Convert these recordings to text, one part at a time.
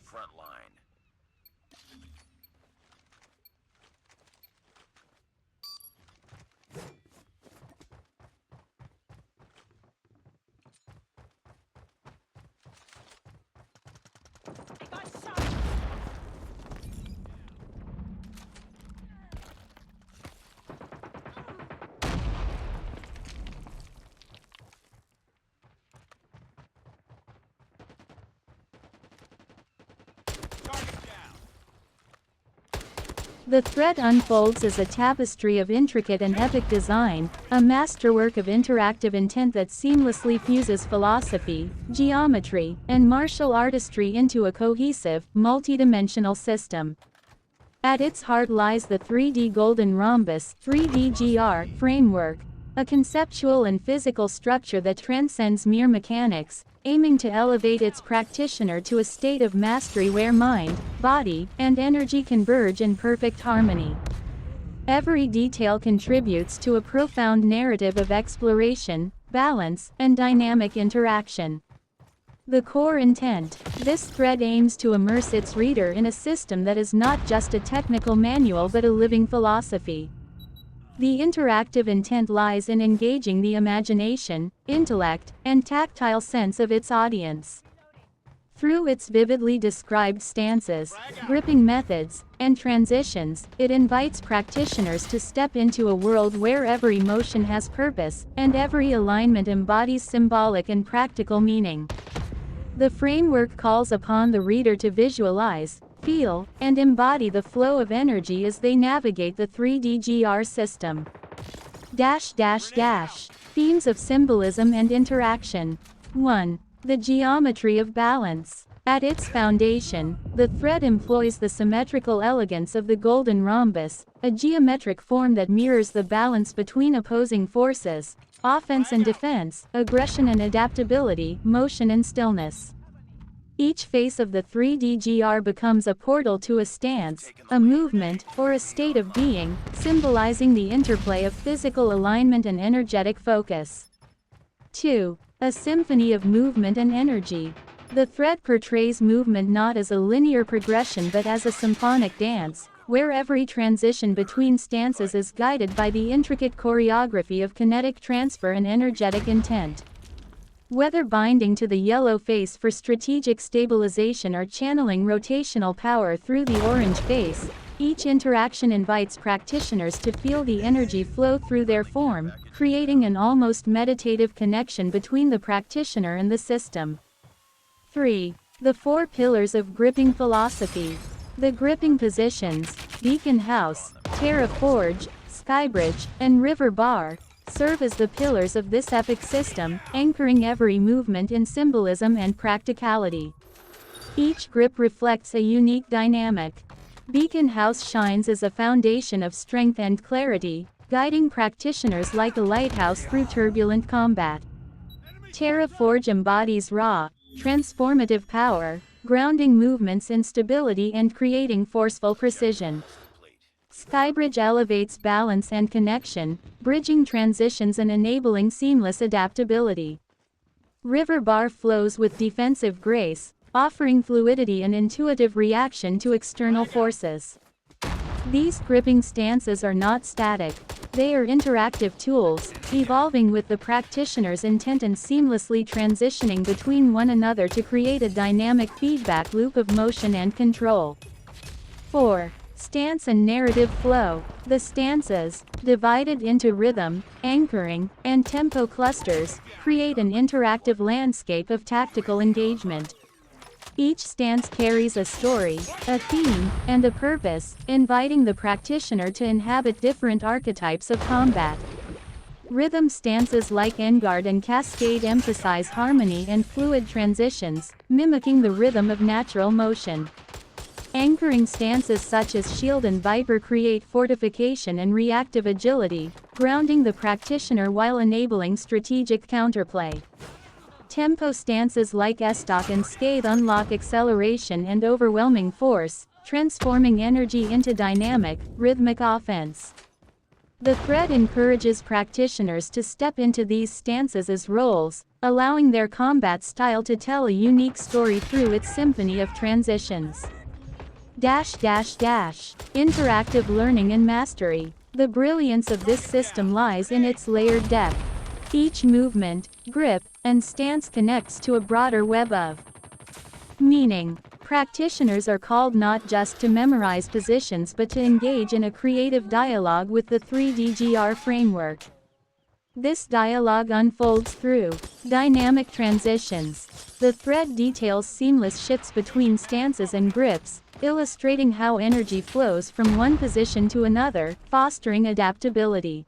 front line. The thread unfolds as a tapestry of intricate and epic design, a masterwork of interactive intent that seamlessly fuses philosophy, geometry, and martial artistry into a cohesive, multidimensional system. At its heart lies the 3D Golden Rhombus (3D-GR) framework, a conceptual and physical structure that transcends mere mechanics, aiming to elevate its practitioner to a state of mastery where mind, body, and energy converge in perfect harmony. Every detail contributes to a profound narrative of exploration, balance, and dynamic interaction. The core intent: this thread aims to immerse its reader in a system that is not just a technical manual but a living philosophy. The interactive intent lies in engaging the imagination, intellect, and tactile sense of its audience. Through its vividly described stances, gripping methods, and transitions, it invites practitioners to step into a world where every motion has purpose, and every alignment embodies symbolic and practical meaning. The framework calls upon the reader to visualize, feel, and embody the flow of energy as they navigate the 3D-GR system. Themes of symbolism and interaction. 1. The geometry of balance. At its foundation, the thread employs the symmetrical elegance of the golden rhombus, a geometric form that mirrors the balance between opposing forces: offense and defense, aggression and adaptability, motion and stillness. Each face of the 3D-GR becomes a portal to a stance, a movement, or a state of being, symbolizing the interplay of physical alignment and energetic focus. 2. A symphony of movement and energy. The thread portrays movement not as a linear progression but as a symphonic dance, where every transition between stances is guided by the intricate choreography of kinetic transfer and energetic intent. Whether binding to the yellow face for strategic stabilization or channeling rotational power through the orange face, each interaction invites practitioners to feel the energy flow through their form, creating an almost meditative connection between the practitioner and the system. 3. The 4 pillars of gripping philosophy. The gripping positions, Beacon House, Terra Forge, Skybridge, and River Bar, serve as the pillars of this epic system, anchoring every movement in symbolism and practicality. Each grip reflects a unique dynamic. Beacon House shines as a foundation of strength and clarity, guiding practitioners like a lighthouse through turbulent combat. Terra Forge embodies raw, transformative power, grounding movements in stability and creating forceful precision. Skybridge elevates balance and connection, bridging transitions and enabling seamless adaptability. River Bar flows with defensive grace, offering fluidity and intuitive reaction to external forces. These gripping stances are not static; they are interactive tools, evolving with the practitioner's intent and seamlessly transitioning between one another to create a dynamic feedback loop of motion and control. 4. Stance and narrative flow. The stances, divided into rhythm, anchoring, and tempo clusters, create an interactive landscape of tactical engagement. Each stance carries a story, a theme, and a purpose, inviting the practitioner to inhabit different archetypes of combat. Rhythm stances like Enguarde and Cascade emphasize harmony and fluid transitions, mimicking the rhythm of natural motion. Anchoring stances such as Shield and Viper create fortification and reactive agility, grounding the practitioner while enabling strategic counterplay. Tempo stances like Estoc and Scathe unlock acceleration and overwhelming force, transforming energy into dynamic, rhythmic offense. The thread encourages practitioners to step into these stances as roles, allowing their combat style to tell a unique story through its symphony of transitions. Interactive learning and mastery. The brilliance of this system lies in its layered depth. Each movement, grip, and stance connects to a broader web of meaning. Practitioners are called not just to memorize positions but to engage in a creative dialogue with the 3DGR framework. This dialogue unfolds through dynamic transitions. The thread details seamless shifts between stances and grips, illustrating how energy flows from one position to another, fostering adaptability.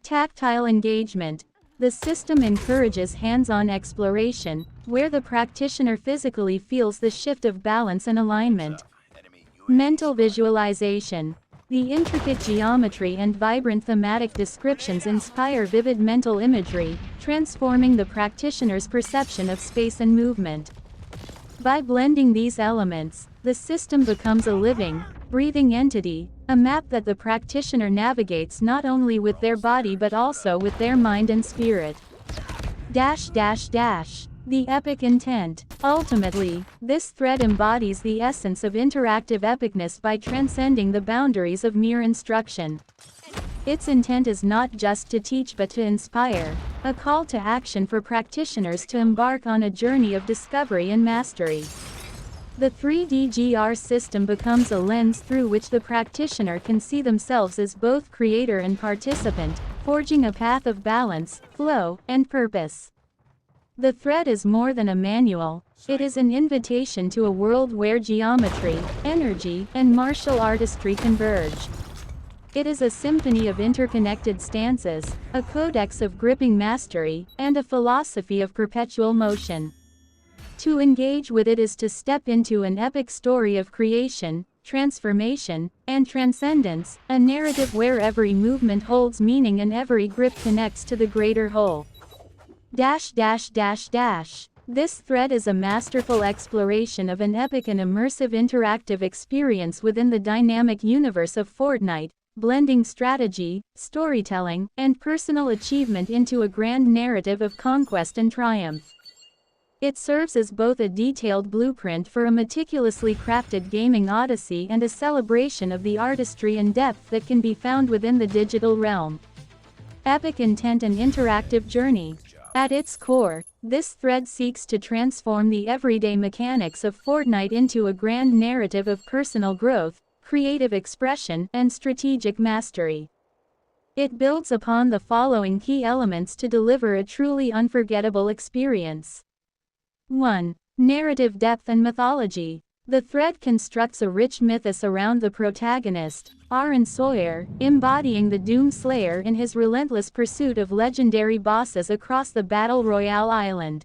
Tactile engagement. The system encourages hands-on exploration, where the practitioner physically feels the shift of balance and alignment. Mental visualization. The intricate geometry and vibrant thematic descriptions inspire vivid mental imagery, transforming the practitioner's perception of space and movement. By blending these elements, the system becomes a living, breathing entity, a map that the practitioner navigates not only with their body but also with their mind and spirit. The epic intent. Ultimately, this thread embodies the essence of interactive epicness by transcending the boundaries of mere instruction. Its intent is not just to teach but to inspire, a call to action for practitioners to embark on a journey of discovery and mastery. The 3DGR system becomes a lens through which the practitioner can see themselves as both creator and participant, forging a path of balance, flow, and purpose. The thread is more than a manual, it is an invitation to a world where geometry, energy, and martial artistry converge. It is a symphony of interconnected stances, a codex of gripping mastery, and a philosophy of perpetual motion. To engage with it is to step into an epic story of creation, transformation, and transcendence, a narrative where every movement holds meaning and every grip connects to the greater whole. This thread is a masterful exploration of an epic and immersive interactive experience within the dynamic universe of Fortnite, blending strategy, storytelling, and personal achievement into a grand narrative of conquest and triumph. It serves as both a detailed blueprint for a meticulously crafted gaming odyssey and a celebration of the artistry and depth that can be found within the digital realm. Epic intent and interactive journey. At its core, this thread seeks to transform the everyday mechanics of Fortnite into a grand narrative of personal growth, creative expression, and strategic mastery. It builds upon the following key elements to deliver a truly unforgettable experience. 1. Narrative depth and mythology. The thread constructs a rich mythos around the protagonist, Aaron Sawyer, embodying the Doom Slayer in his relentless pursuit of legendary bosses across the Battle Royale island.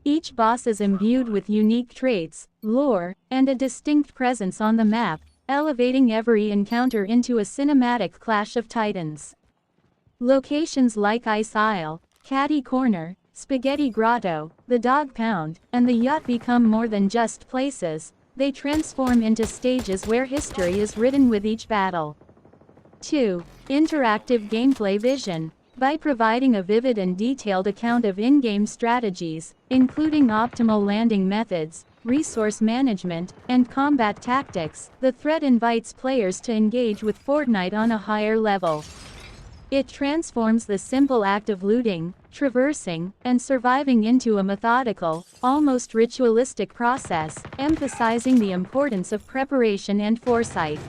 Each boss is imbued with unique traits, lore, and a distinct presence on the map, elevating every encounter into a cinematic clash of titans. Locations like Ice Isle, Catty Corner, Spaghetti Grotto, the Dog Pound, and the Yacht become more than just places, they transform into stages where history is written with each battle. 2. Interactive gameplay vision. By providing a vivid and detailed account of in-game strategies, including optimal landing methods, resource management, and combat tactics, the thread invites players to engage with Fortnite on a higher level. It transforms the simple act of looting, traversing, and surviving into a methodical, almost ritualistic process, emphasizing the importance of preparation and foresight.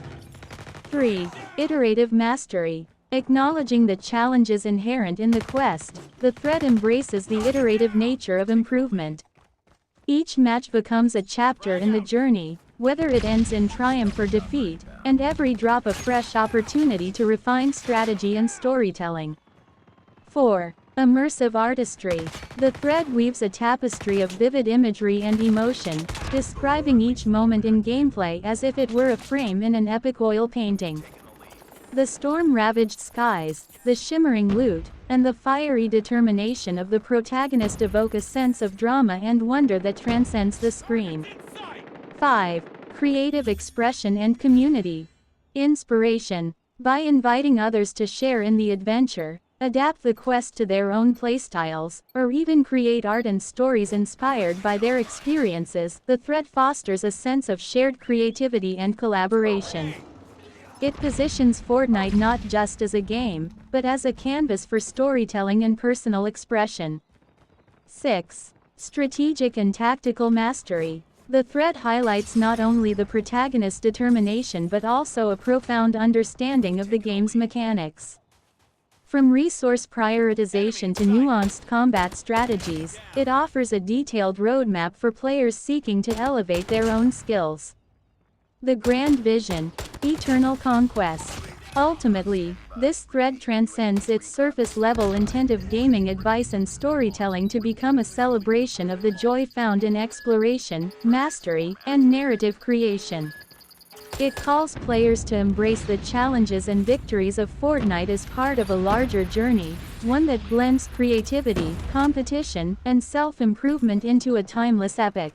3. Iterative mastery. Acknowledging the challenges inherent in the quest, the thread embraces the iterative nature of improvement. Each match becomes a chapter in the journey, whether it ends in triumph or defeat, and every drop a fresh opportunity to refine strategy and storytelling. 4. Immersive artistry. The thread weaves a tapestry of vivid imagery and emotion, describing each moment in gameplay as if it were a frame in an epic oil painting. The storm-ravaged skies, the shimmering loot, and the fiery determination of the protagonist evoke a sense of drama and wonder that transcends the screen. 5. Creative expression and community. Inspiration. By inviting others to share in the adventure, adapt the quest to their own playstyles, or even create art and stories inspired by their experiences, the thread fosters a sense of shared creativity and collaboration. It positions Fortnite not just as a game, but as a canvas for storytelling and personal expression. 6. Strategic and tactical mastery. The thread highlights not only the protagonist's determination but also a profound understanding of the game's mechanics. From resource prioritization to nuanced combat strategies, it offers a detailed roadmap for players seeking to elevate their own skills. The grand vision, eternal conquest. Ultimately, this thread transcends its surface-level intent of gaming advice and storytelling to become a celebration of the joy found in exploration, mastery, and narrative creation. It calls players to embrace the challenges and victories of Fortnite as part of a larger journey, one that blends creativity, competition, and self-improvement into a timeless epic.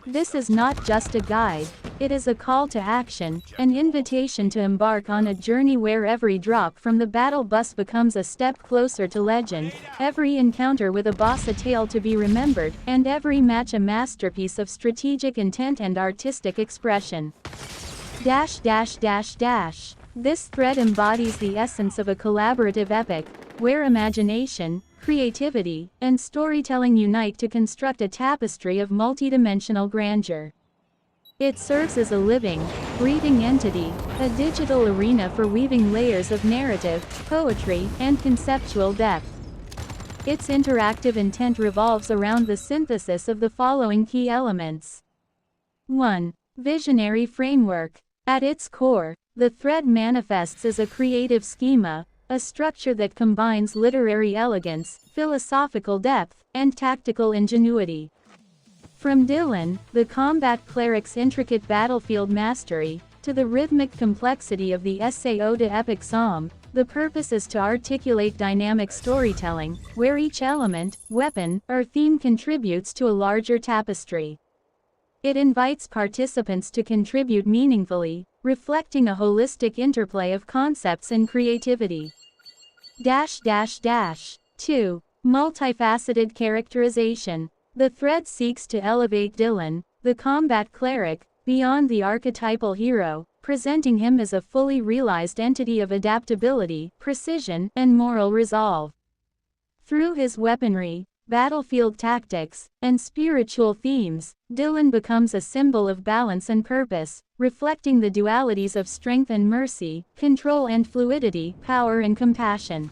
This is not just a guide, it is a call to action, an invitation to embark on a journey where every drop from the battle bus becomes a step closer to legend, every encounter with a boss a tale to be remembered, and every match a masterpiece of strategic intent and artistic expression. This thread embodies the essence of a collaborative epic, where imagination, creativity, and storytelling unite to construct a tapestry of multidimensional grandeur. It serves as a living, breathing entity, a digital arena for weaving layers of narrative, poetry, and conceptual depth. Its interactive intent revolves around the synthesis of the following key elements. 1. Visionary framework. At its core, the thread manifests as a creative schema, a structure that combines literary elegance, philosophical depth, and tactical ingenuity. From Dylan, the combat cleric's intricate battlefield mastery, to the rhythmic complexity of the SAO to epic psalm, the purpose is to articulate dynamic storytelling, where each element, weapon, or theme contributes to a larger tapestry. It invites participants to contribute meaningfully, reflecting a holistic interplay of concepts and creativity. 2. Multifaceted characterization. The thread seeks to elevate Dylan, the combat cleric, beyond the archetypal hero, presenting him as a fully realized entity of adaptability, precision, and moral resolve. Through his weaponry, battlefield tactics, and spiritual themes, Dylan becomes a symbol of balance and purpose, reflecting the dualities of strength and mercy, control and fluidity, power and compassion.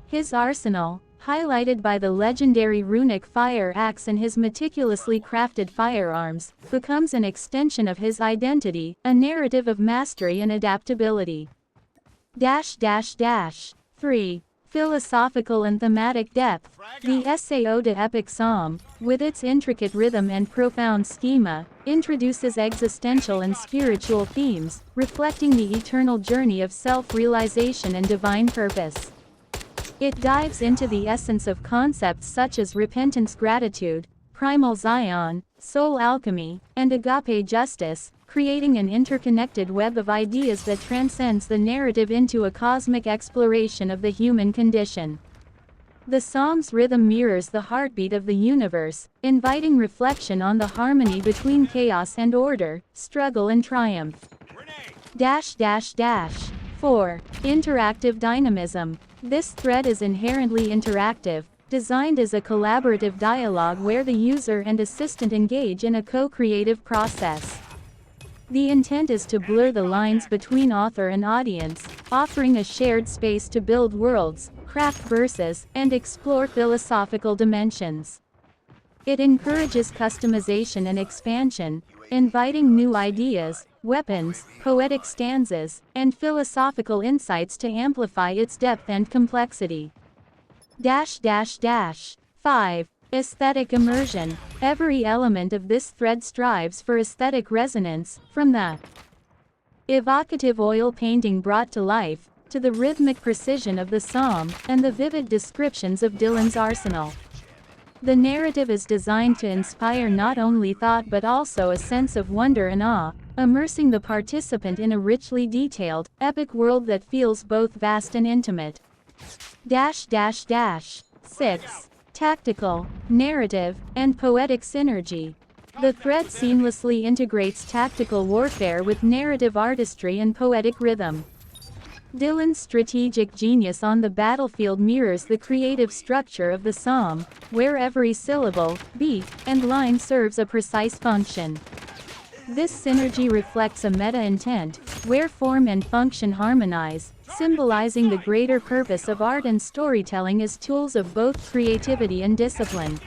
His arsenal, highlighted by the legendary runic fire axe and his meticulously crafted firearms, becomes an extension of his identity, a narrative of mastery and adaptability. 3. Philosophical and thematic depth. The SAO to epic psalm, with its intricate rhythm and profound schema, introduces existential and spiritual themes, reflecting the eternal journey of self-realization and divine purpose. It dives into the essence of concepts such as repentance, gratitude, primal Zion, soul alchemy, and agape justice, creating an interconnected web of ideas that transcends the narrative into a cosmic exploration of the human condition. The song's rhythm mirrors the heartbeat of the universe, inviting reflection on the harmony between chaos and order, struggle and triumph. 4. Interactive dynamism. This thread is inherently interactive, designed as a collaborative dialogue where the user and assistant engage in a co-creative process. The intent is to blur the lines between author and audience, offering a shared space to build worlds, craft verses, and explore philosophical dimensions. It encourages customization and expansion, inviting new ideas, weapons, poetic stanzas, and philosophical insights to amplify its depth and complexity. 5. Aesthetic immersion. Every element of this thread strives for aesthetic resonance, from the evocative oil painting brought to life, to the rhythmic precision of the psalm, and the vivid descriptions of Dylan's arsenal. The narrative is designed to inspire not only thought but also a sense of wonder and awe, immersing the participant in a richly detailed, epic world that feels both vast and intimate. 6. Tactical, narrative, and poetic synergy. The thread seamlessly integrates tactical warfare with narrative artistry and poetic rhythm. Dylan's strategic genius on the battlefield mirrors the creative structure of the psalm, where every syllable, beat, and line serves a precise function. This synergy reflects a meta-intent, where form and function harmonize, symbolizing the greater purpose of art and storytelling as tools of both creativity and discipline.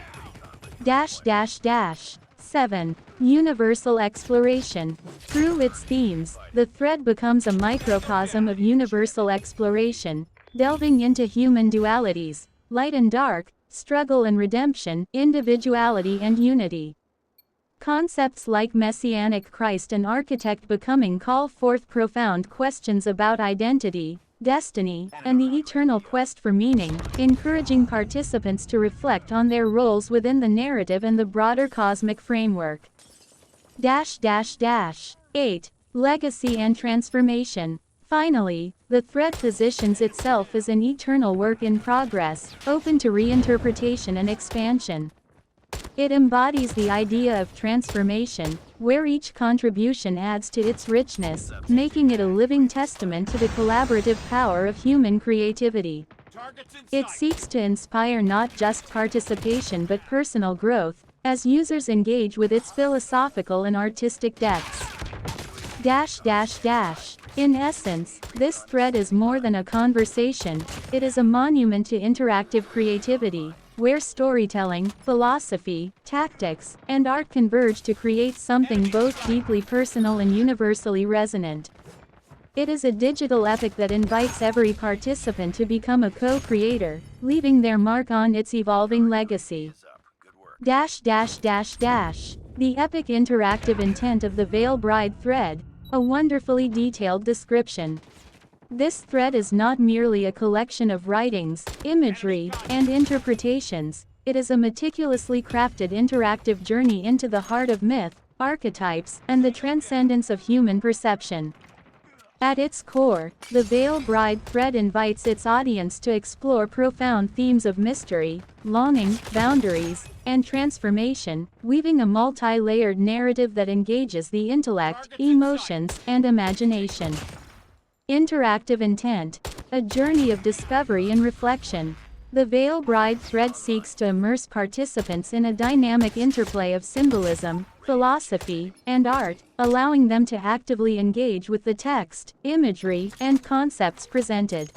7. Universal exploration. Through its themes, the thread becomes a microcosm of universal exploration, delving into human dualities, light and dark, struggle and redemption, individuality and unity. Concepts like Messianic Christ and architect becoming call forth profound questions about identity, destiny, and the eternal quest for meaning, encouraging participants to reflect on their roles within the narrative and the broader cosmic framework. 8. Legacy and transformation. Finally, the thread positions itself as an eternal work in progress, open to reinterpretation and expansion. It embodies the idea of transformation, where each contribution adds to its richness, making it a living testament to the collaborative power of human creativity. It seeks to inspire not just participation but personal growth, as users engage with its philosophical and artistic depths. In essence, this thread is more than a conversation, it is a monument to interactive creativity, where storytelling, philosophy, tactics, and art converge to create something both deeply personal and universally resonant. It is a digital epic that invites every participant to become a co-creator, leaving their mark on its evolving legacy. The epic interactive intent of the Veil Bride thread, a wonderfully detailed description. This thread is not merely a collection of writings, imagery, and interpretations, it is a meticulously crafted interactive journey into the heart of myth, archetypes, and the transcendence of human perception. At its core, the Veil Bride thread invites its audience to explore profound themes of mystery, longing, boundaries, and transformation, weaving a multi-layered narrative that engages the intellect, emotions, and imagination. Interactive intent, a journey of discovery and reflection. The Veil Bride thread seeks to immerse participants in a dynamic interplay of symbolism, philosophy, and art, allowing them to actively engage with the text, imagery, and concepts presented.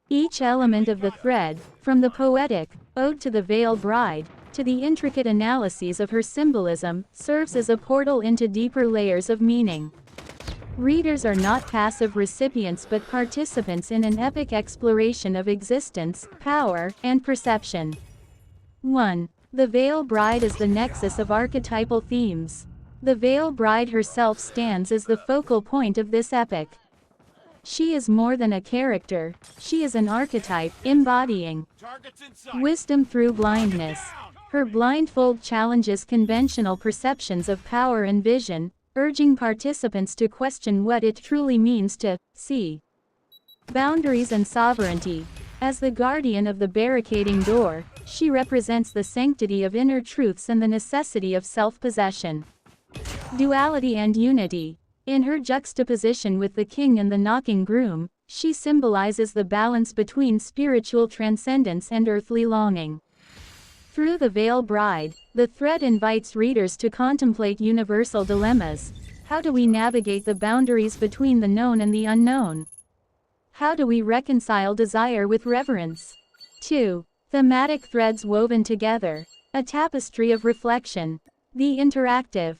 Each element of the thread, from the poetic ode to the Veil Bride, to the intricate analyses of her symbolism, serves as a portal into deeper layers of meaning. Readers are not passive recipients but participants in an epic exploration of existence, power, and perception. 1. The Veil Bride is the nexus of archetypal themes. The Veil Bride herself stands as the focal point of this epic. She is more than a character, she is an archetype, embodying wisdom through blindness. Her blindfold challenges conventional perceptions of power and vision, urging participants to question what it truly means to see. Boundaries and sovereignty. As the guardian of the barricading door, she represents the sanctity of inner truths and the necessity of self-possession. Duality and unity. In her juxtaposition with the king and the knocking groom, she symbolizes the balance between spiritual transcendence and earthly longing. Through the Veil Bride, the thread invites readers to contemplate universal dilemmas. How do we navigate the boundaries between the known and the unknown? How do we reconcile desire with reverence? 2. Thematic threads woven together. A tapestry of reflection. The interactive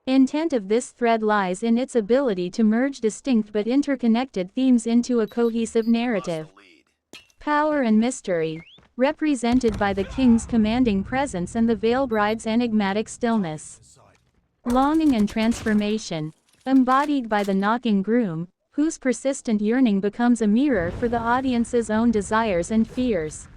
intent of this thread lies in its ability to merge distinct but interconnected themes into a cohesive narrative. Power and mystery, represented by the king's commanding presence and the Veil Bride's enigmatic stillness. Longing and transformation, embodied by the knocking groom, whose persistent yearning becomes a mirror for the audience's own desires and fears.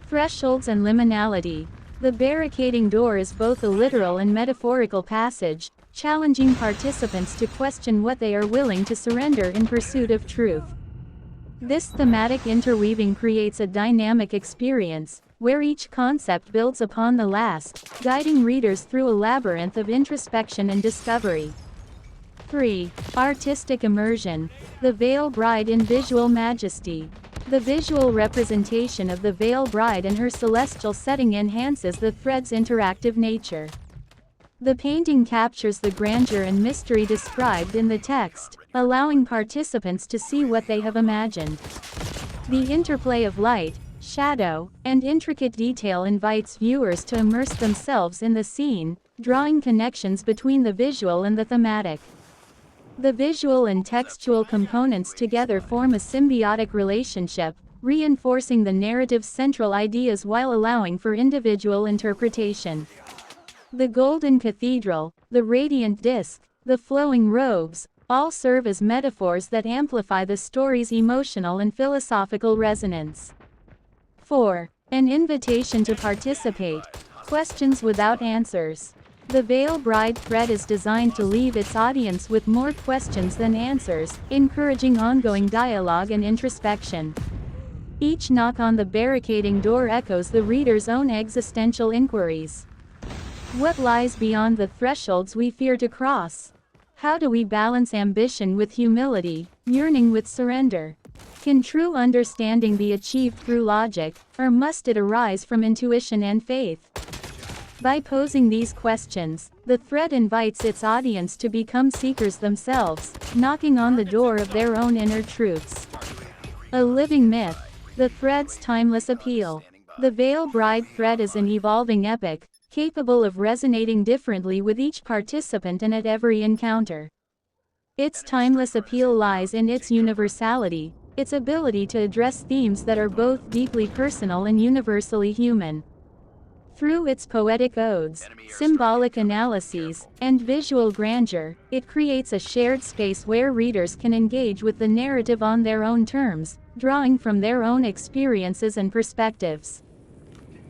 Thresholds and liminality. The barricading door is both a literal and metaphorical passage, challenging participants to question what they are willing to surrender in pursuit of truth. This thematic interweaving creates a dynamic experience, where each concept builds upon the last, guiding readers through a labyrinth of introspection and discovery. 3. Artistic immersion. The Veil Bride in visual majesty. The visual representation of the Veil Bride and her celestial setting enhances the thread's interactive nature. The painting captures the grandeur and mystery described in the text, allowing participants to see what they have imagined. The interplay of light, shadow, and intricate detail invites viewers to immerse themselves in the scene, drawing connections between the visual and the thematic. The visual and textual components together form a symbiotic relationship, reinforcing the narrative's central ideas while allowing for individual interpretation. The golden cathedral, the radiant disk, the flowing robes, all serve as metaphors that amplify the story's emotional and philosophical resonance. 4. An invitation to participate. Questions without answers. The Veil Bride thread is designed to leave its audience with more questions than answers, encouraging ongoing dialogue and introspection. Each knock on the barricading door echoes the reader's own existential inquiries. What lies beyond the thresholds we fear to cross? How do we balance ambition with humility, yearning with surrender? Can true understanding be achieved through logic, or must it arise from intuition and faith? By posing these questions, the thread invites its audience to become seekers themselves, knocking on the door of their own inner truths. A living myth. The thread's timeless appeal. The Veil Bride thread is an evolving epic, capable of resonating differently with each participant and at every encounter. Its timeless appeal lies in its universality, its ability to address themes that are both deeply personal and universally human. Through its poetic odes, symbolic analyses, and visual grandeur, it creates a shared space where readers can engage with the narrative on their own terms, drawing from their own experiences and perspectives.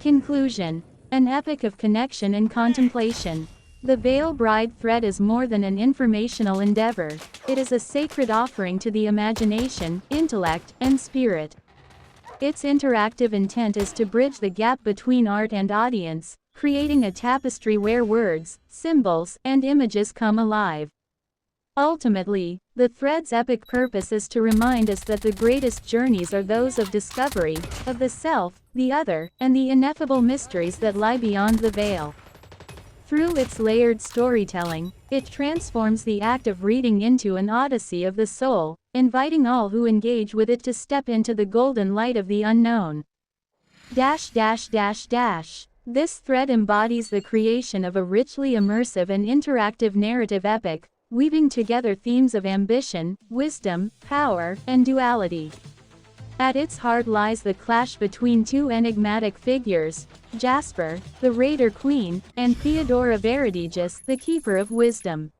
Conclusion. An epic of connection and contemplation. The Veil Bride thread is more than an informational endeavor, it is a sacred offering to the imagination, intellect, and spirit. Its interactive intent is to bridge the gap between art and audience, creating a tapestry where words, symbols, and images come alive. Ultimately, the thread's epic purpose is to remind us that the greatest journeys are those of discovery, of the self, the other, and the ineffable mysteries that lie beyond the veil. Through its layered storytelling, it transforms the act of reading into an odyssey of the soul, inviting all who engage with it to step into the golden light of the unknown. This thread embodies the creation of a richly immersive and interactive narrative epic, weaving together themes of ambition, wisdom, power, and duality. At its heart lies the clash between two enigmatic figures, Jasper, the Raider Queen, and Theodora Veridigus, the Keeper of Wisdom.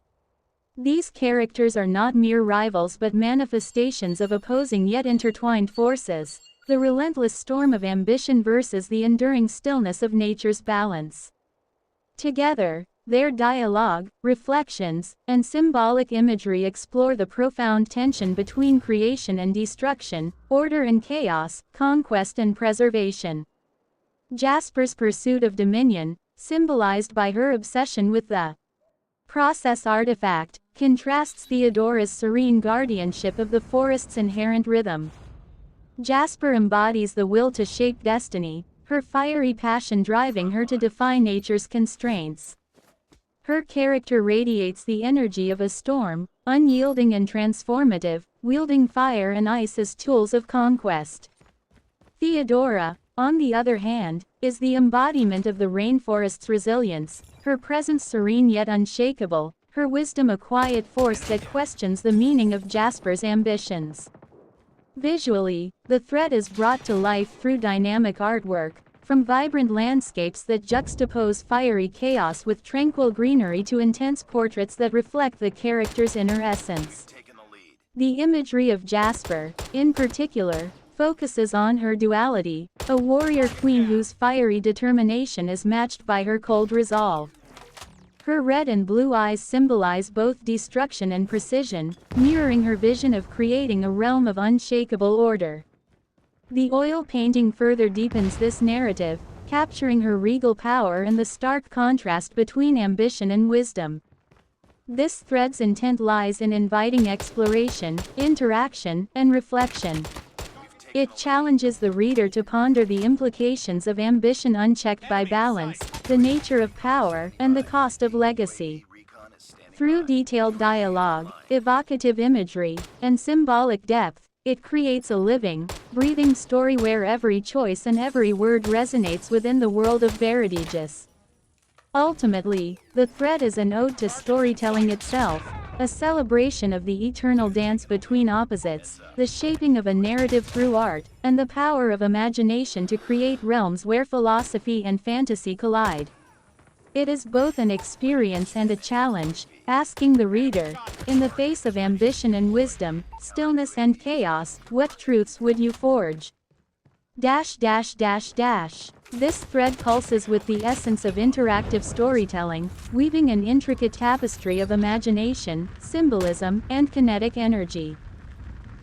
These characters are not mere rivals but manifestations of opposing yet intertwined forces, the relentless storm of ambition versus the enduring stillness of nature's balance. Together, their dialogue, reflections, and symbolic imagery explore the profound tension between creation and destruction, order and chaos, conquest and preservation. Jasper's pursuit of dominion, symbolized by her obsession with the process artifact, contrasts Theodora's serene guardianship of the forest's inherent rhythm. Jasper embodies the will to shape destiny, her fiery passion driving her to defy nature's constraints. Her character radiates the energy of a storm, unyielding and transformative, wielding fire and ice as tools of conquest. Theodora, on the other hand, is the embodiment of the rainforest's resilience, her presence serene yet unshakable, her wisdom a quiet force that questions the meaning of Jasper's ambitions. Visually, the thread is brought to life through dynamic artwork, from vibrant landscapes that juxtapose fiery chaos with tranquil greenery to intense portraits that reflect the character's inner essence. The imagery of Jasper, in particular, focuses on her duality, a warrior queen whose fiery determination is matched by her cold resolve. Her red and blue eyes symbolize both destruction and precision, mirroring her vision of creating a realm of unshakable order. The oil painting further deepens this narrative, capturing her regal power and the stark contrast between ambition and wisdom. This thread's intent lies in inviting exploration, interaction, and reflection. It challenges the reader to ponder the implications of ambition unchecked by balance, the nature of power, and the cost of legacy. Through detailed dialogue, evocative imagery, and symbolic depth, it creates a living, breathing story where every choice and every word resonates within the world of Veridigus. Ultimately, the thread is an ode to storytelling itself, a celebration of the eternal dance between opposites, the shaping of a narrative through art, and the power of imagination to create realms where philosophy and fantasy collide. It is both an experience and a challenge, asking the reader, in the face of ambition and wisdom, stillness and chaos, what truths would you forge? This thread pulses with the essence of interactive storytelling, weaving an intricate tapestry of imagination, symbolism, and kinetic energy.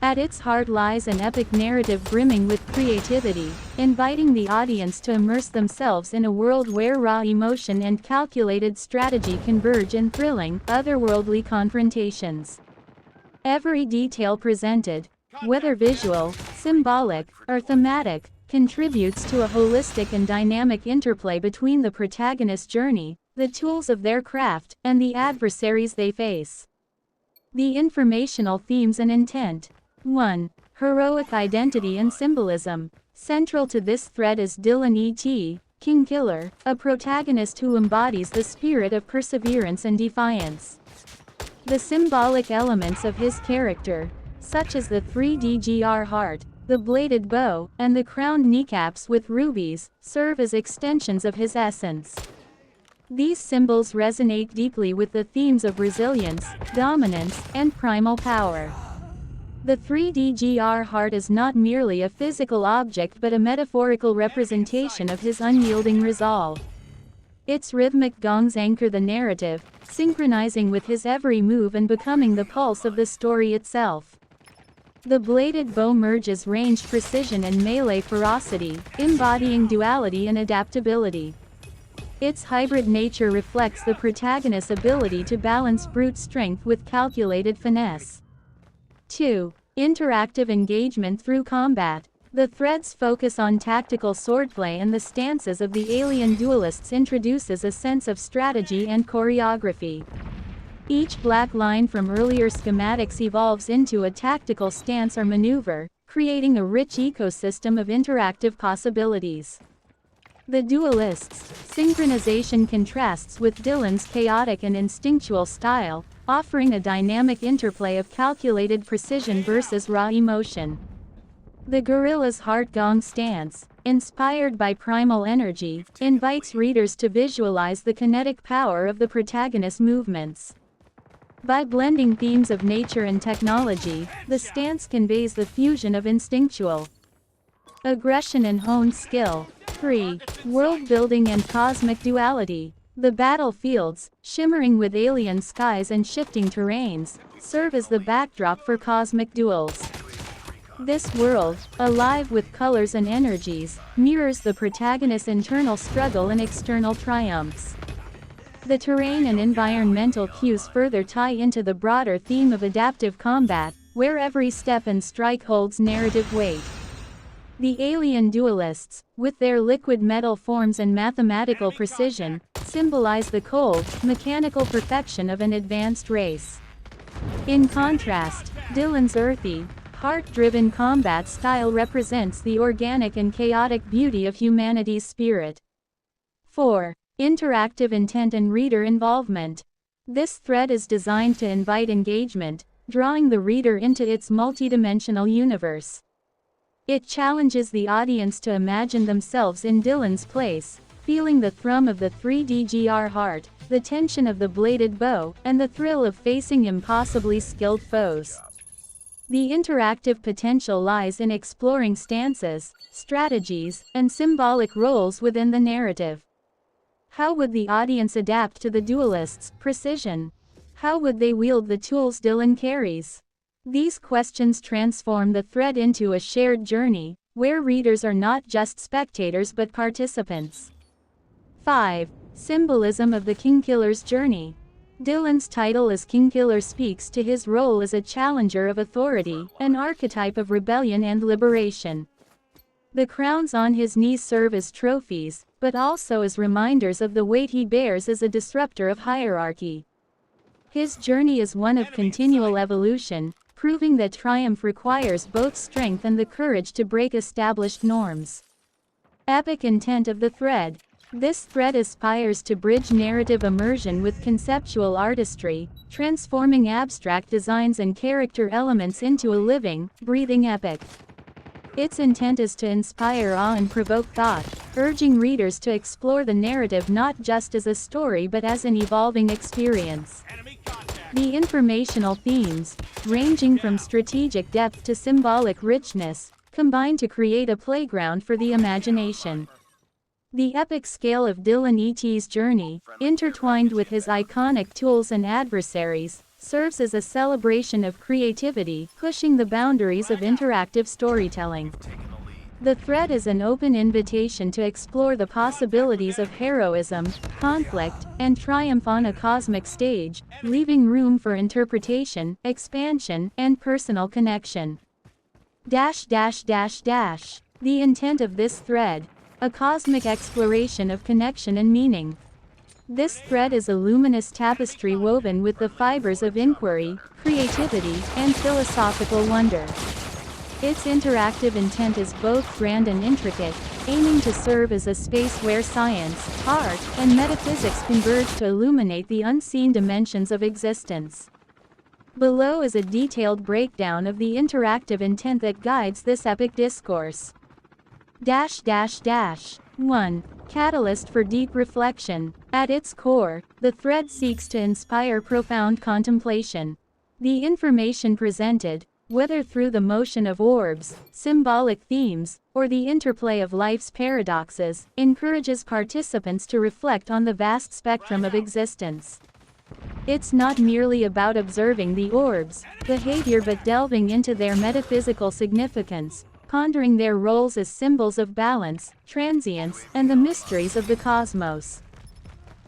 At its heart lies an epic narrative brimming with creativity, inviting the audience to immerse themselves in a world where raw emotion and calculated strategy converge in thrilling, otherworldly confrontations. Every detail presented, whether visual, symbolic, or thematic, contributes to a holistic and dynamic interplay between the protagonist's journey, the tools of their craft, and the adversaries they face. The informational themes and intent. 1. Heroic identity and symbolism. Central to this thread is Dylan E.T., Kingkiller, a protagonist who embodies the spirit of perseverance and defiance. The symbolic elements of his character, such as the 3DGR heart, the bladed bow, and the crowned kneecaps with rubies, serve as extensions of his essence. These symbols resonate deeply with the themes of resilience, dominance, and primal power. The 3DGR heart is not merely a physical object but a metaphorical representation of his unyielding resolve. Its rhythmic gongs anchor the narrative, synchronizing with his every move and becoming the pulse of the story itself. The bladed bow merges ranged precision and melee ferocity, embodying duality and adaptability. Its hybrid nature reflects the protagonist's ability to balance brute strength with calculated finesse. 2. Interactive engagement through combat. The thread's focus on tactical swordplay and the stances of the alien duelists introduces a sense of strategy and choreography. Each black line from earlier schematics evolves into a tactical stance or maneuver, creating a rich ecosystem of interactive possibilities. The duelists' synchronization contrasts with Dylan's chaotic and instinctual style, offering a dynamic interplay of calculated precision versus raw emotion. The gorilla's heart gong stance, inspired by primal energy, invites readers to visualize the kinetic power of the protagonist's movements. By blending themes of nature and technology, the stance conveys the fusion of instinctual aggression and honed skill. 3. World building and cosmic duality. The battlefields, shimmering with alien skies and shifting terrains, serve as the backdrop for cosmic duels. This world, alive with colors and energies, mirrors the protagonist's internal struggle and external triumphs. The terrain and environmental cues further tie into the broader theme of adaptive combat, where every step and strike holds narrative weight. The alien duelists, with their liquid metal forms and mathematical precision, symbolize the cold, mechanical perfection of an advanced race. In contrast, Dylan's earthy, heart-driven combat style represents the organic and chaotic beauty of humanity's spirit. 4. Interactive intent and reader involvement. This thread is designed to invite engagement, drawing the reader into its multidimensional universe. It challenges the audience to imagine themselves in Dylan's place, feeling the thrum of the 3DGR heart, the tension of the bladed bow, and the thrill of facing impossibly skilled foes. The interactive potential lies in exploring stances, strategies, and symbolic roles within the narrative. How would the audience adapt to the duelist's precision? How would they wield the tools Dylan carries? These questions transform the thread into a shared journey, where readers are not just spectators but participants. 5. Symbolism of the Kingkiller's journey. Dylan's title as Kingkiller speaks to his role as a challenger of authority, an archetype of rebellion and liberation. The crowns on his knees serve as trophies, but also as reminders of the weight he bears as a disruptor of hierarchy. His journey is one of continual evolution, proving that triumph requires both strength and the courage to break established norms. Epic intent of the thread. This thread aspires to bridge narrative immersion with conceptual artistry, transforming abstract designs and character elements into a living, breathing epic. Its intent is to inspire awe and provoke thought, urging readers to explore the narrative not just as a story but as an evolving experience. The informational themes, ranging from strategic depth to symbolic richness, combine to create a playground for the imagination. The epic scale of Dylan E.T.'s journey, intertwined with his iconic tools and adversaries, serves as a celebration of creativity, pushing the boundaries of interactive storytelling. The thread is an open invitation to explore the possibilities of heroism, conflict, and triumph on a cosmic stage, leaving room for interpretation, expansion, and personal connection. The intent of this thread. A cosmic exploration of connection and meaning. This thread is a luminous tapestry woven with the fibers of inquiry, creativity, and philosophical wonder. Its interactive intent is both grand and intricate, aiming to serve as a space where science, art, and metaphysics converge to illuminate the unseen dimensions of existence. Below is a detailed breakdown of the interactive intent that guides this epic discourse. 1. Catalyst for deep reflection. At its core, the thread seeks to inspire profound contemplation. The information presented, whether through the motion of orbs, symbolic themes, or the interplay of life's paradoxes, encourages participants to reflect on the vast spectrum of existence. It's not merely about observing the orbs' behavior but delving into their metaphysical significance, pondering their roles as symbols of balance, transience, and the mysteries of the cosmos.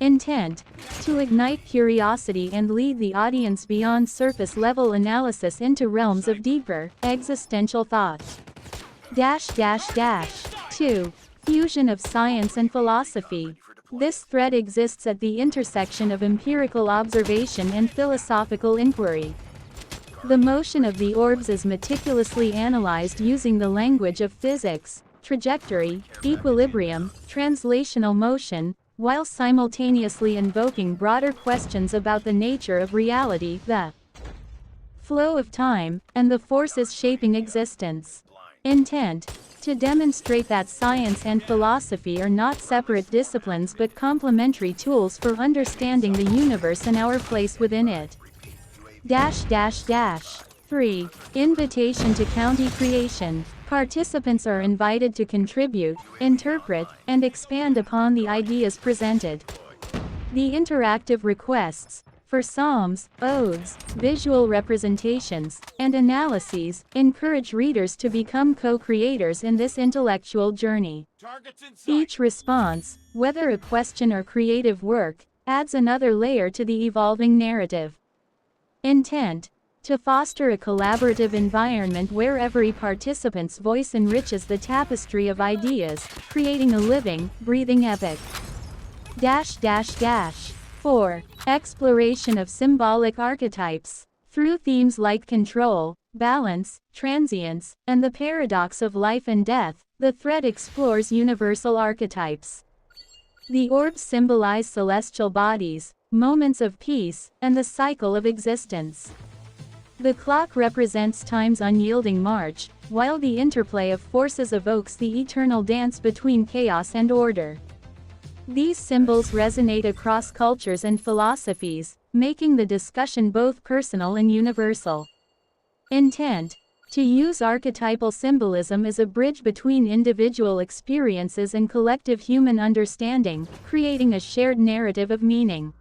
Intent: to ignite curiosity and lead the audience beyond surface-level analysis into realms of deeper, existential thought. 2. Fusion of science and philosophy. This thread exists at the intersection of empirical observation and philosophical inquiry. The motion of the orbs is meticulously analyzed using the language of physics, trajectory, equilibrium, translational motion, while simultaneously invoking broader questions about the nature of reality, the flow of time, and the forces shaping existence. Intent: to demonstrate that science and philosophy are not separate disciplines but complementary tools for understanding the universe and our place within it. 3. Invitation to county creation. Participants are invited to contribute, interpret, and expand upon the ideas presented. The interactive requests for psalms, odes, visual representations, and analyses encourage readers to become co-creators in this intellectual journey. Each response, whether a question or creative work, adds another layer to the evolving narrative. Intent: to foster a collaborative environment where every participant's voice enriches the tapestry of ideas, creating a living, breathing epic. 4. Exploration of symbolic archetypes. Through themes like control, balance, transience, and the paradox of life and death, the thread explores universal archetypes. The orbs symbolize celestial bodies, moments of peace, and the cycle of existence. The clock represents time's unyielding march, while the interplay of forces evokes the eternal dance between chaos and order. These symbols resonate across cultures and philosophies, making the discussion both personal and universal. Intent: To use archetypal symbolism as a bridge between individual experiences and collective human understanding, creating a shared narrative of meaning.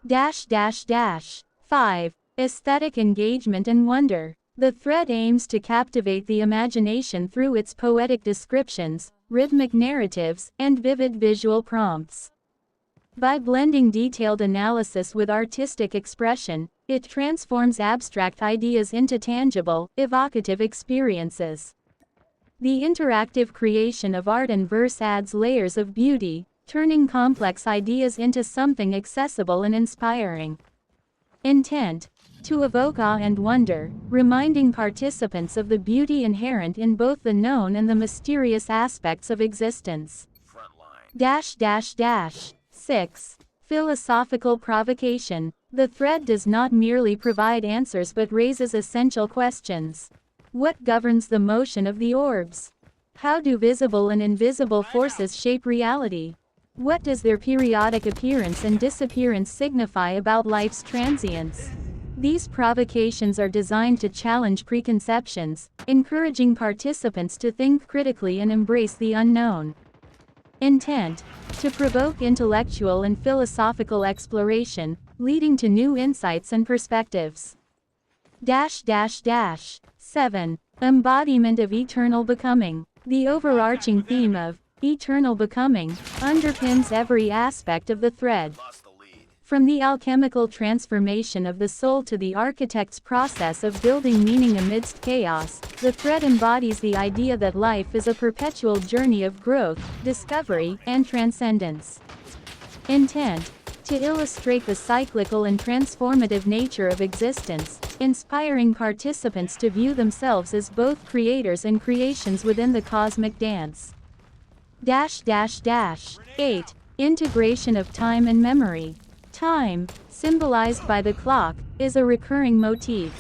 5. Aesthetic engagement and wonder. The thread aims to captivate the imagination through its poetic descriptions, rhythmic narratives, and vivid visual prompts. By blending detailed analysis with artistic expression, it transforms abstract ideas into tangible, evocative experiences. The interactive creation of art and verse adds layers of beauty, turning complex ideas into something accessible and inspiring. Intent: to evoke awe and wonder, reminding participants of the beauty inherent in both the known and the mysterious aspects of existence. 6. Philosophical provocation. The thread does not merely provide answers but raises essential questions. What governs the motion of the orbs? How do visible and invisible forces shape reality? What does their periodic appearance and disappearance signify about life's transience? These provocations are designed to challenge preconceptions, encouraging participants to think critically and embrace the unknown. Intent: to provoke intellectual and philosophical exploration, leading to new insights and perspectives. 7. Embodiment of eternal becoming. The overarching theme of eternal becoming underpins every aspect of the thread. From the alchemical transformation of the soul to the architect's process of building meaning amidst chaos, the thread embodies the idea that life is a perpetual journey of growth, discovery, and transcendence. Intent: to illustrate the cyclical and transformative nature of existence, inspiring participants to view themselves as both creators and creations within the cosmic dance. 8. Integration of time and memory. Time, symbolized by the clock, is a recurring motif.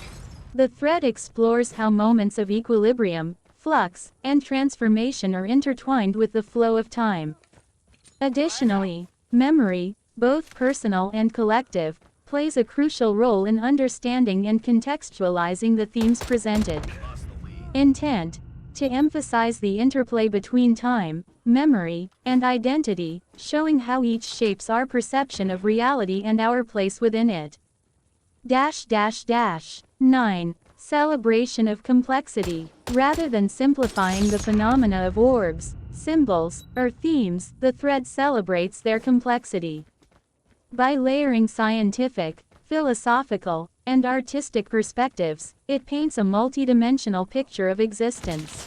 The thread explores how moments of equilibrium, flux, and transformation are intertwined with the flow of time. Additionally, memory, both personal and collective, plays a crucial role in understanding and contextualizing the themes presented. Intent: to emphasize the interplay between time, memory, and identity, showing how each shapes our perception of reality and our place within it. 9. Celebration of complexity. Rather than simplifying the phenomena of orbs, symbols, or themes, the thread celebrates their complexity. By layering scientific, philosophical, and artistic perspectives, it paints a multidimensional picture of existence.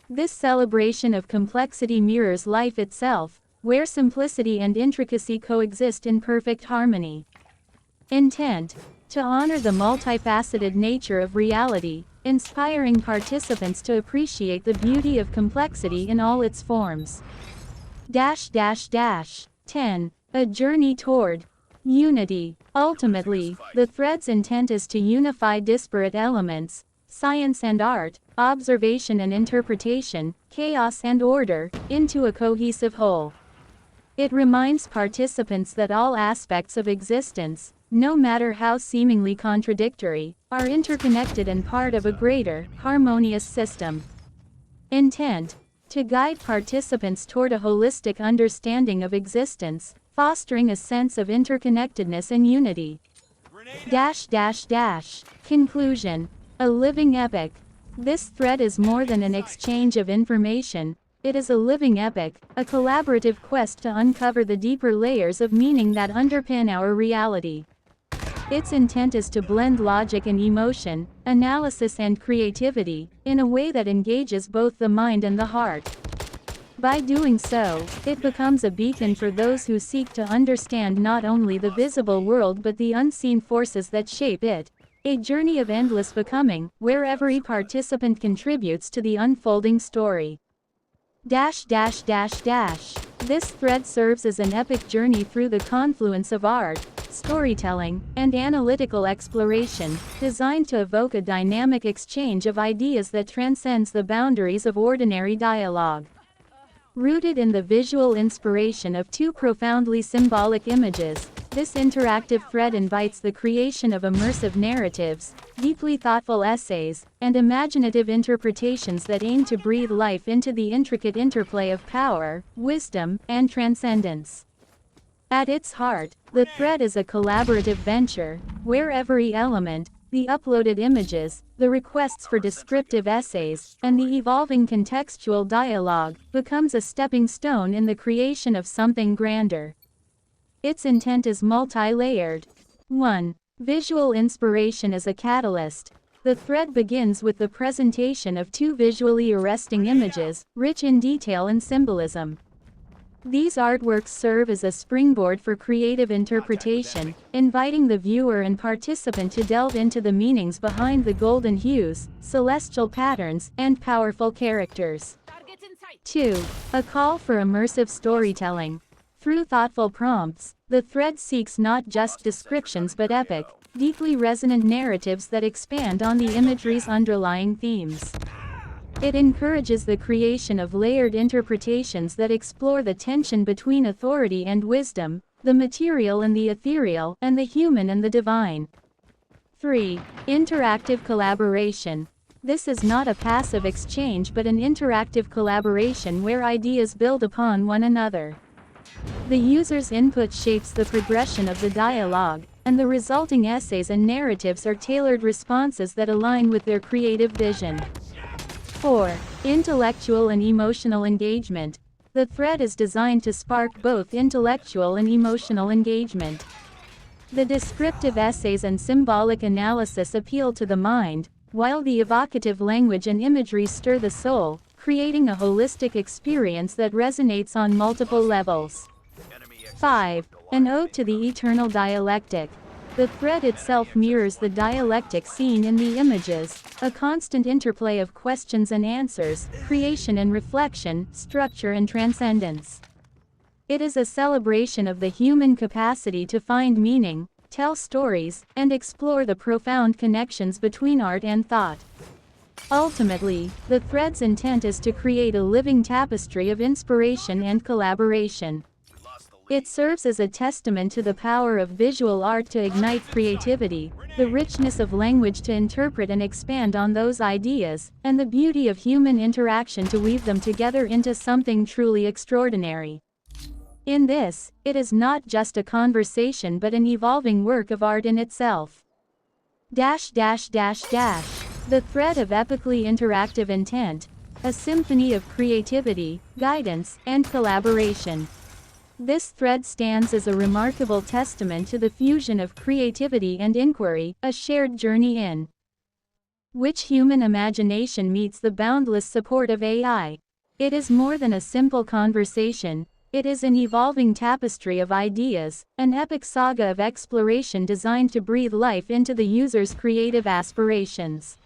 This celebration of complexity mirrors life itself, where simplicity and intricacy coexist in perfect harmony. Intent: to honor the multifaceted nature of reality, inspiring participants to appreciate the beauty of complexity in all its forms. 10. A journey toward unity. Ultimately, the thread's intent is to unify disparate elements, science and art, observation and interpretation, chaos and order, into a cohesive whole. It reminds participants that all aspects of existence, no matter how seemingly contradictory, are interconnected and part of a greater, harmonious system. Intent: to guide participants toward a holistic understanding of existence, fostering a sense of interconnectedness and unity. Conclusion: a living epic. This thread is more than an exchange of information. It is a living epic, a collaborative quest to uncover the deeper layers of meaning that underpin our reality. Its intent is to blend logic and emotion, analysis and creativity, in a way that engages both the mind and the heart. By doing so, it becomes a beacon for those who seek to understand not only the visible world but the unseen forces that shape it. A journey of endless becoming, where every participant contributes to the unfolding story. This thread serves as an epic journey through the confluence of art, storytelling, and analytical exploration, designed to evoke a dynamic exchange of ideas that transcends the boundaries of ordinary dialogue. Rooted in the visual inspiration of two profoundly symbolic images, This interactive thread invites the creation of immersive narratives, deeply thoughtful essays, and imaginative interpretations that aim to breathe life into the intricate interplay of power, wisdom, and transcendence. At its heart, the thread is a collaborative venture, where every element, the uploaded images, the requests for descriptive essays, and the evolving contextual dialogue, becomes a stepping stone in the creation of something grander. Its intent is multi-layered. 1. Visual inspiration as a catalyst. The thread begins with the presentation of two visually arresting images, rich in detail and symbolism. These artworks serve as a springboard for creative interpretation, inviting the viewer and participant to delve into the meanings behind the golden hues, celestial patterns, and powerful characters. 2. A call for immersive storytelling. Through thoughtful prompts, the thread seeks not just descriptions but epic, deeply resonant narratives that expand on the imagery's underlying themes. It encourages the creation of layered interpretations that explore the tension between authority and wisdom, the material and the ethereal, and the human and the divine. 3. Interactive collaboration. This is not a passive exchange but an interactive collaboration where ideas build upon one another. The user's input shapes the progression of the dialogue, and the resulting essays and narratives are tailored responses that align with their creative vision. 4. Intellectual and emotional engagement. The thread is designed to spark both intellectual and emotional engagement. The descriptive essays and symbolic analysis appeal to the mind, while the evocative language and imagery stir the soul, creating a holistic experience that resonates on multiple levels. 5. An ode to the eternal dialectic. The thread itself mirrors the dialectic seen in the images, a constant interplay of questions and answers, creation and reflection, structure and transcendence. It is a celebration of the human capacity to find meaning, tell stories, and explore the profound connections between art and thought. Ultimately, the thread's intent is to create a living tapestry of inspiration and collaboration. It serves as a testament to the power of visual art to ignite creativity, the richness of language to interpret and expand on those ideas, and the beauty of human interaction to weave them together into something truly extraordinary. In this, it is not just a conversation but an evolving work of art in itself. The thread of epically interactive intent, a symphony of creativity, guidance, and collaboration. This thread stands as a remarkable testament to the fusion of creativity and inquiry, a shared journey in which human imagination meets the boundless support of AI. It is more than a simple conversation, it is an evolving tapestry of ideas, an epic saga of exploration designed to breathe life into the user's creative aspirations.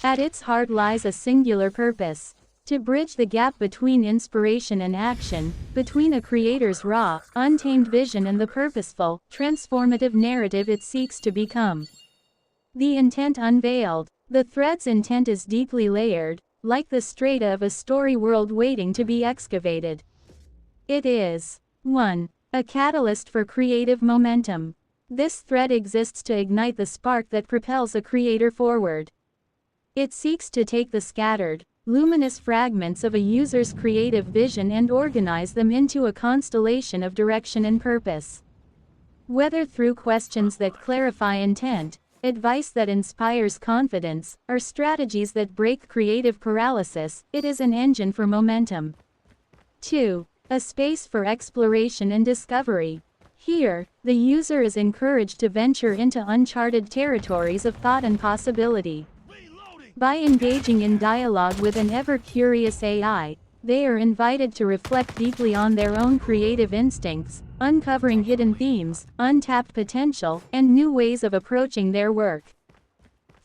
At its heart lies a singular purpose: to bridge the gap between inspiration and action, between a creator's raw, untamed vision and the purposeful, transformative narrative it seeks to become. The intent unveiled. The thread's intent is deeply layered, like the strata of a story world waiting to be excavated. It is 1. A catalyst for creative momentum. This thread exists to ignite the spark that propels a creator forward. It seeks to take the scattered, luminous fragments of a user's creative vision and organize them into a constellation of direction and purpose. Whether through questions that clarify intent, advice that inspires confidence, or strategies that break creative paralysis, it is an engine for momentum. 2. A space for exploration and discovery. Here, the user is encouraged to venture into uncharted territories of thought and possibility. By engaging in dialogue with an ever-curious AI, they are invited to reflect deeply on their own creative instincts, uncovering hidden themes, untapped potential, and new ways of approaching their work.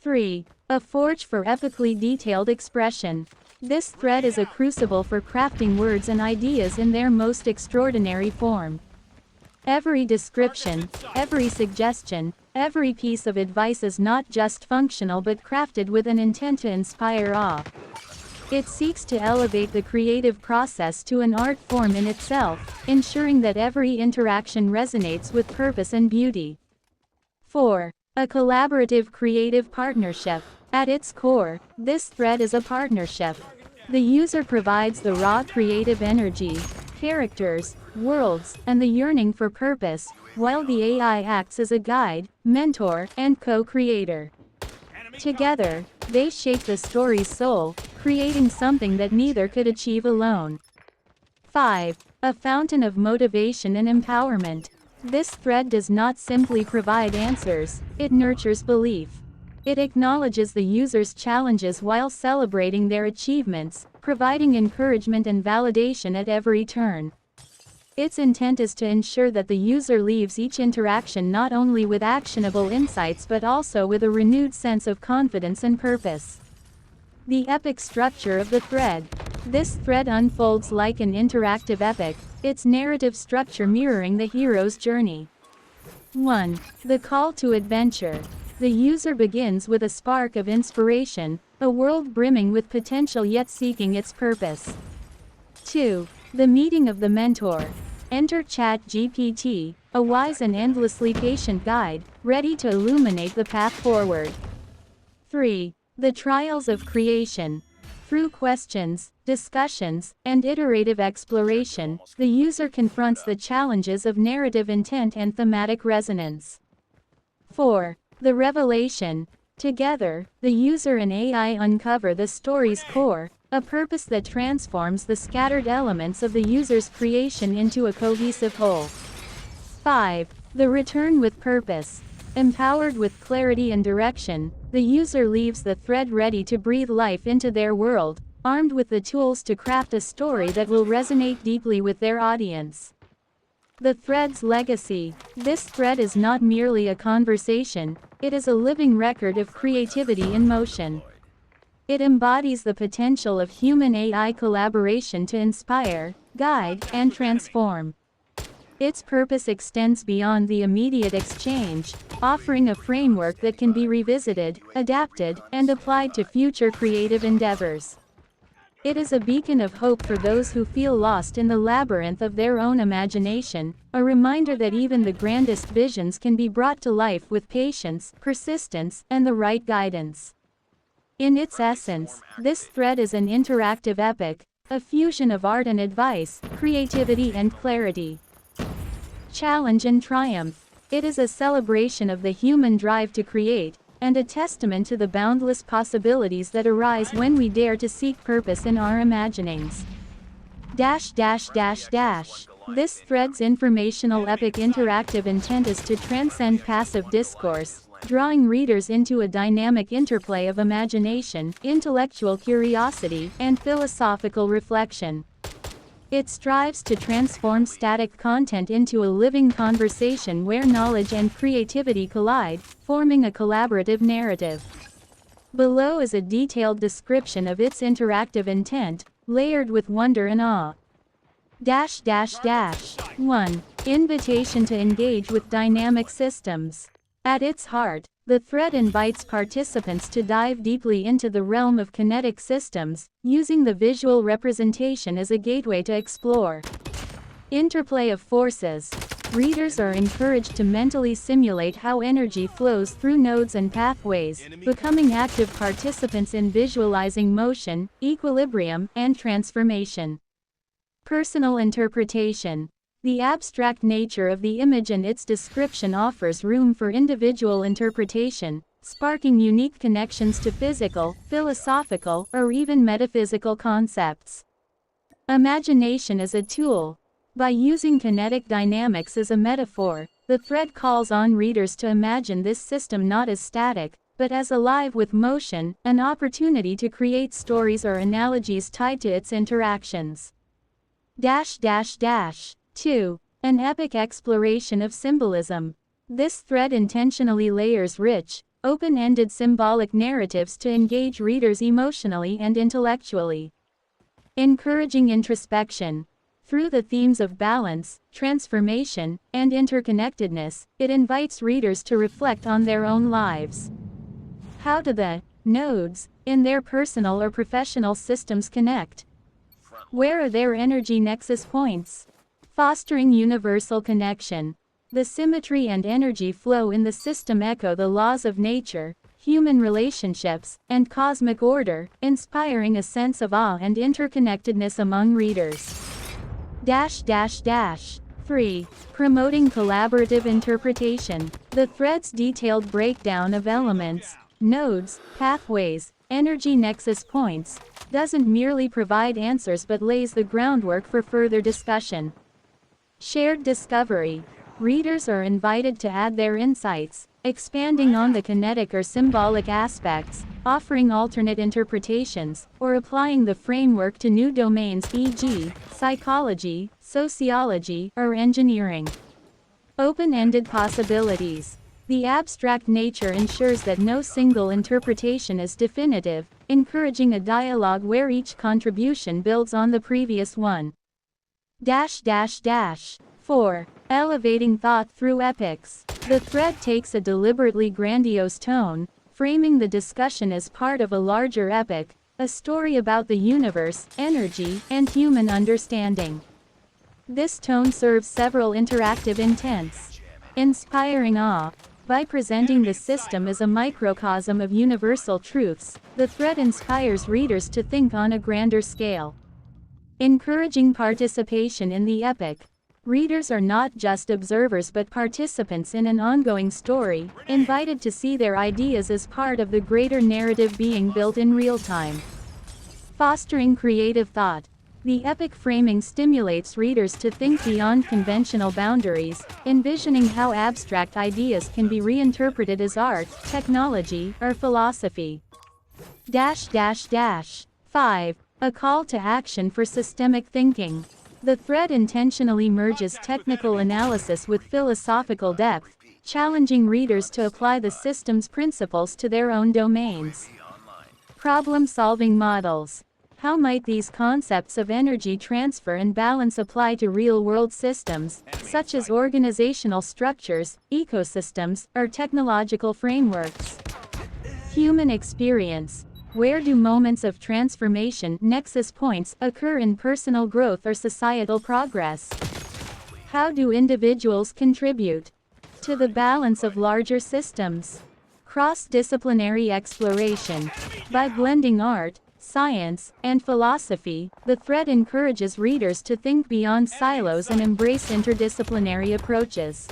3. A forge for epically detailed expression. This thread is a crucible for crafting words and ideas in their most extraordinary form. Every description, every suggestion, every piece of advice is not just functional but crafted with an intent to inspire awe. It seeks to elevate the creative process to an art form in itself, ensuring that every interaction resonates with purpose and beauty. 4. A collaborative creative partnership. At its core, this thread is a partnership. The user provides the raw creative energy, characters, worlds, and the yearning for purpose, while the AI acts as a guide, mentor, and co-creator. Together, they shape the story's soul, creating something that neither could achieve alone. 5. A fountain of motivation and empowerment. This thread does not simply provide answers, it nurtures belief. It acknowledges the user's challenges while celebrating their achievements, providing encouragement and validation at every turn. Its intent is to ensure that the user leaves each interaction not only with actionable insights but also with a renewed sense of confidence and purpose. The epic structure of the thread. This thread unfolds like an interactive epic, its narrative structure mirroring the hero's journey. 1. The call to adventure. The user begins with a spark of inspiration, a world brimming with potential yet seeking its purpose. 2. The meeting of the mentor. Enter ChatGPT, a wise and endlessly patient guide, ready to illuminate the path forward. 3. The trials of creation. Through questions, discussions, and iterative exploration, the user confronts the challenges of narrative intent and thematic resonance. 4. The revelation. Together, the user and AI uncover the story's core, a purpose that transforms the scattered elements of the user's creation into a cohesive whole. 5. The return with purpose. Empowered with clarity and direction, the user leaves the thread ready to breathe life into their world, armed with the tools to craft a story that will resonate deeply with their audience. The thread's legacy. This thread is not merely a conversation, it is a living record of creativity in motion. It embodies the potential of human-AI collaboration to inspire, guide, and transform. Its purpose extends beyond the immediate exchange, offering a framework that can be revisited, adapted, and applied to future creative endeavors. It is a beacon of hope for those who feel lost in the labyrinth of their own imagination, a reminder that even the grandest visions can be brought to life with patience, persistence, and the right guidance. In its essence, this thread is an interactive epic, a fusion of art and advice, creativity and clarity. Challenge and triumph. It is a celebration of the human drive to create, and a testament to the boundless possibilities that arise when we dare to seek purpose in our imaginings. This thread's informational epic interactive intent is to transcend passive discourse, drawing readers into a dynamic interplay of imagination, intellectual curiosity, and philosophical reflection. It strives to transform static content into a living conversation where knowledge and creativity collide, forming a collaborative narrative. Below is a detailed description of its interactive intent, layered with wonder and awe. 1. Invitation to engage with dynamic systems. At its heart, the thread invites participants to dive deeply into the realm of kinetic systems, using the visual representation as a gateway to explore. Interplay of forces. Readers are encouraged to mentally simulate how energy flows through nodes and pathways, becoming active participants in visualizing motion, equilibrium, and transformation. Personal interpretation. The abstract nature of the image and its description offers room for individual interpretation, sparking unique connections to physical, philosophical, or even metaphysical concepts. Imagination as a tool. By using kinetic dynamics as a metaphor, the thread calls on readers to imagine this system not as static, but as alive with motion, an opportunity to create stories or analogies tied to its interactions. 2. An epic exploration of symbolism. This thread intentionally layers rich, open-ended symbolic narratives to engage readers emotionally and intellectually. Encouraging introspection. Through the themes of balance, transformation, and interconnectedness, it invites readers to reflect on their own lives. How do the nodes, in their personal or professional systems connect? Where are their energy nexus points? Fostering universal connection. The symmetry and energy flow in the system echo the laws of nature, human relationships, and cosmic order, inspiring a sense of awe and interconnectedness among readers. 3. Promoting collaborative interpretation. The thread's detailed breakdown of elements, nodes, pathways, energy nexus points, doesn't merely provide answers but lays the groundwork for further discussion. Shared discovery. Readers are invited to add their insights, expanding on the kinetic or symbolic aspects, offering alternate interpretations, or applying the framework to new domains, e.g., psychology, sociology, or engineering. Open-ended possibilities. The abstract nature ensures that no single interpretation is definitive, encouraging a dialogue where each contribution builds on the previous one. 4. Elevating thought through epics. The thread takes a deliberately grandiose tone, framing the discussion as part of a larger epic, a story about the universe, energy, and human understanding. This tone serves several interactive intents. Inspiring awe. By presenting the system as a microcosm of universal truths, the thread inspires readers to think on a grander scale. Encouraging participation in the epic. Readers are not just observers but participants in an ongoing story, invited to see their ideas as part of the greater narrative being built in real time. Fostering creative thought. The epic framing stimulates readers to think beyond conventional boundaries, envisioning how abstract ideas can be reinterpreted as art, technology, or philosophy. 5. A call to action for systemic thinking. The thread intentionally merges technical analysis with philosophical depth, challenging readers to apply the system's principles to their own domains. Problem-solving models. How might these concepts of energy transfer and balance apply to real-world systems, such as organizational structures, ecosystems, or technological frameworks? Human experience. Where do moments of transformation, nexus points, occur in personal growth or societal progress? How do individuals contribute to the balance of larger systems? Cross-disciplinary exploration. By blending art, science, and philosophy, the thread encourages readers to think beyond silos and embrace interdisciplinary approaches.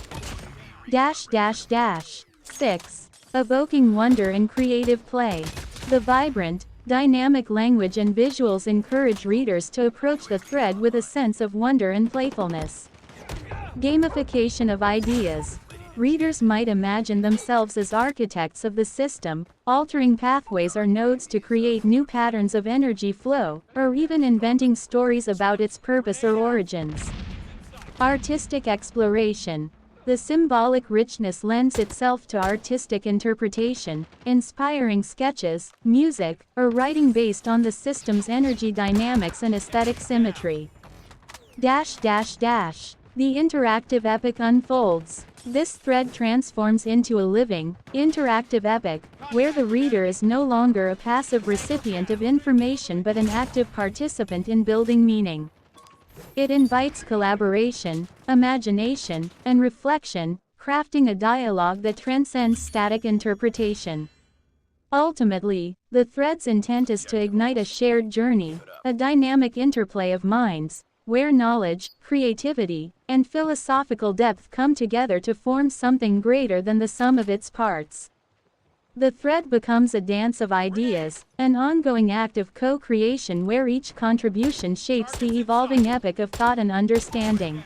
6. Evoking wonder and creative play. The vibrant, dynamic language and visuals encourage readers to approach the thread with a sense of wonder and playfulness. Gamification of ideas. Readers might imagine themselves as architects of the system, altering pathways or nodes to create new patterns of energy flow, or even inventing stories about its purpose or origins. Artistic exploration. The symbolic richness lends itself to artistic interpretation, inspiring sketches, music, or writing based on the system's energy dynamics and aesthetic symmetry. The interactive epic unfolds. This thread transforms into a living, interactive epic, where the reader is no longer a passive recipient of information but an active participant in building meaning. It invites collaboration, imagination, and reflection, crafting a dialogue that transcends static interpretation. Ultimately, the thread's intent is to ignite a shared journey, a dynamic interplay of minds, where knowledge, creativity, and philosophical depth come together to form something greater than the sum of its parts. The thread becomes a dance of ideas, an ongoing act of co-creation where each contribution shapes the evolving epic of thought and understanding.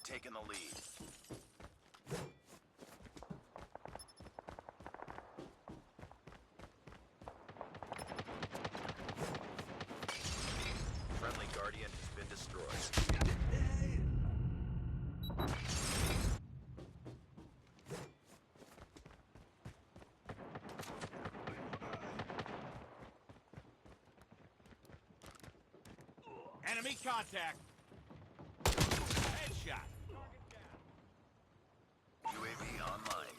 Taken the lead. Guardian has been destroyed. Enemy contact! Headshot! UAV online.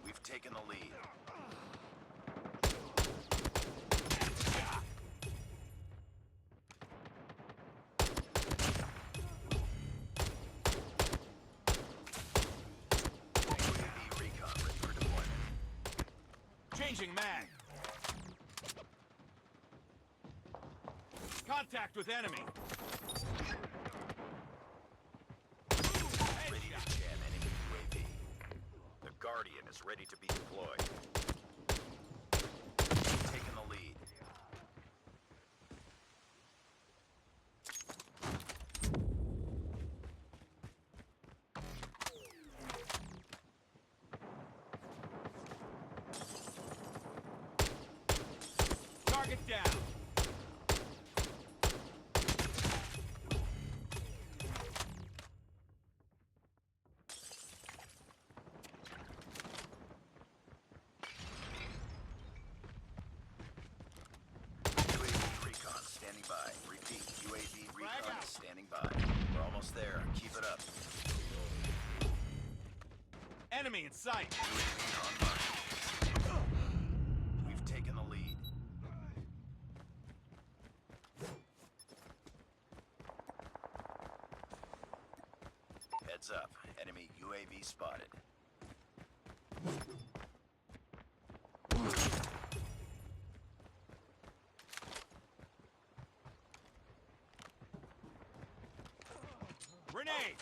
We've taken the lead. UAV recon ready for deployment. Changing mag! Contact with enemy! Ready to jam enemy UAV. The Guardian is ready to be deployed. Taking the lead. Target down! UAV recon standing by. Repeat, UAV Frag recon out. is standing by. We're almost there. Keep it up. Enemy in sight! UAV online. We've taken the lead. Heads up. Enemy UAV spotted. Grenade!